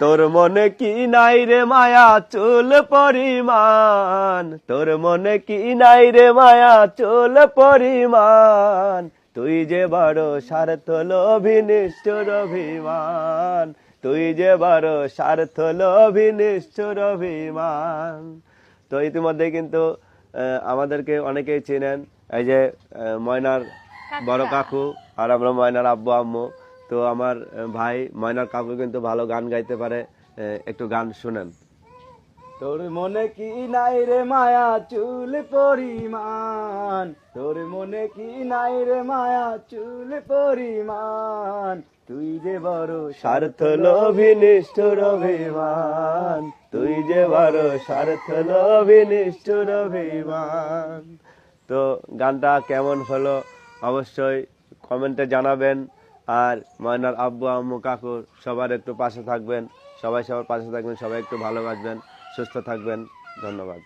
তোর মনে কি নাই রে মায়া চুল পরিমাণ, তোর মনে কি নাই রে মায়া চুল পরিমাণ, তুই যে বড় স্বার্থ লোভী নিষ্ঠুর অভিমান, তুই যে বড় স্বার্থ লোভী নিষ্ঠুর অভিমান। তো ইতিমধ্যে কিন্তু আমাদেরকে অনেকেই চেনেন, এই যে ময়নার বড় কাকু আর আমরা ময়নার আব্বু আম্মু। তো আমার ভাই ময়নার কাকু কিন্তু ভালো গান গাইতে পারে, একটু গান শুনেন। তোর মনে কি নাই রে মায়া চুল পরিমাণ, তোর মনে কি নাই রে মায়া চুল পরিমাণ, তুই যে বড় স্বার্থ লোভী নিষ্ঠুর অভিমান, তুই যে বড় স্বার্থ লোভী নিষ্ঠুর অভিমান। তো গানটা কেমন হলো অবশ্যই কমেন্টে জানাবেন। আর ময়নার আব্বু আম্মু কাকু সবার একটু পাশে থাকবেন, সবাই সবার পাশে থাকবেন, সবাই একটু ভালোবাসবেন, সুস্থ থাকবেন। ধন্যবাদ।